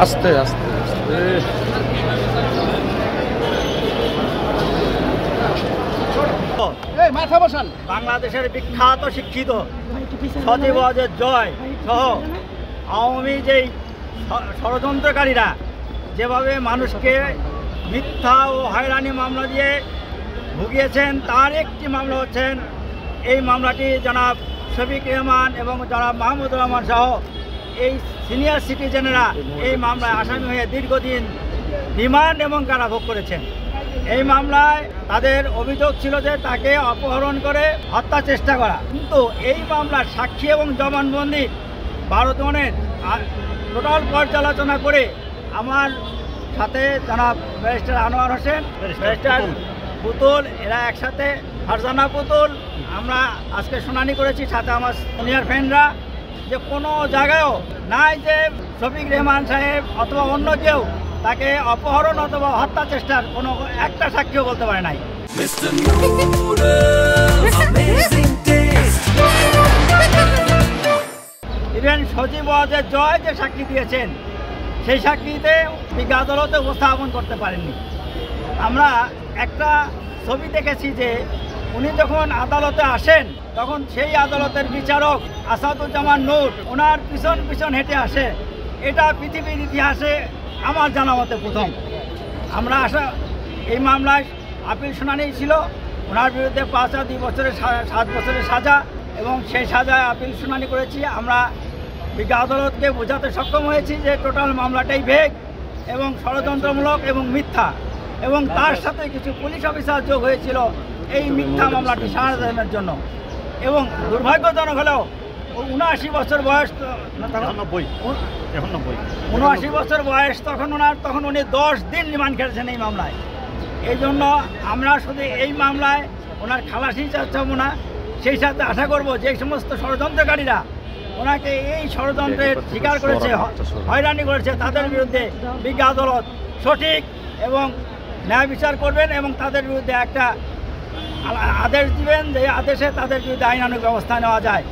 আস্তে আস্তে আস্তে। বাংলাদেশের বিখ্যাত শিক্ষিত সজীব ওয়াজেদ জয় সহ আওয়ামী যেই ষড়যন্ত্রকারীরা যেভাবে মানুষকে মিথ্যা ও হয়রানি মামলা দিয়ে ভুগিয়েছেন, তার একটি মামলা হচ্ছেন এই মামলাটি জনাব শফিক রেহমান এবং জনাব মাহমুদুর রহমান সহ এই সিনিয়র সিটিজেনেরা এই মামলায় আসামি হয়ে দীর্ঘদিন রিমান্ড এবং কারাভোগ করেছেন। এই মামলায় তাদের অভিযোগ ছিল যে তাকে অপহরণ করে হত্যা চেষ্টা করা, কিন্তু এই মামলার সাক্ষী এবং জবানবন্দি 12 জনের টোটাল পর্যালোচনা করে আমার সাথে জনাব ব্যারিস্টার আনোয়ার হোসেন, ব্যারিস্টার পুতুল, এরা একসাথে ফারজানা পুতুল, আমরা আজকে শুনানি করেছি, সাথে আমার সিনিয়র ফ্রেন্ডরা, যে কোনো জায়গায়ও নাই যে শফিক রেহমান সাহেব অথবা অন্য কেউ তাকে অপহরণ অথবা হত্যা চেষ্টার কোনো একটা সাক্ষীও বলতে পারে নাই। ইভেন সজীব ওয়াজেদ জয় যে সাক্ষী দিয়েছেন সেই সাক্ষীতে বিজ্ঞ আদালতে উপস্থাপন করতে পারেননি। আমরা একটা ছবি দেখেছি যে উনি যখন আদালতে আসেন তখন সেই আদালতের বিচারক আসাদুজ্জামান নূর ওনার পিছন পিছন হেঁটে আসে। এটা পৃথিবীর ইতিহাসে আমার জানা মতে প্রথম। আমরা এই মামলায় আপিল শুনানি ছিল, ওনার বিরুদ্ধে 5 আর 2 বছরের 7 বছরের সাজা, এবং সেই সাজায় আপিল শুনানি করেছি। আমরা বিজ্ঞ আদালতকে বোঝাতে সক্ষম হয়েছি যে টোটাল মামলাটাই ভেগ এবং ষড়যন্ত্রমূলক এবং মিথ্যা, এবং তার সাথে কিছু পুলিশ অফিসার যোগ হয়েছিল এই মিথ্যা মামলাটি সাজানোর জন্য। এবং দুর্ভাগ্যজনক হলেও 79 বছর বয়স, 79 বছর বয়স তখন উনি 10 দিন রিমান্ড খেটেছেন এই মামলায়। এই জন্য আমরা শুধু এই মামলায় ওনার খালাসি চাচ্ছাবো না, সেই সাথে আশা করব যে সমস্ত ষড়যন্ত্রকারীরা ওনাকে এই ষড়যন্ত্রের শিকার করেছে, হয়রানি করেছে, তাদের বিরুদ্ধে বিজ্ঞ আদালত সঠিক এবং ন্যায় বিচার করবেন এবং তাদের বিরুদ্ধে একটা আদেশ দিবেন, যে আদেশে তাদের বিরুদ্ধে আইনানুগ ব্যবস্থা নেওয়া যায়।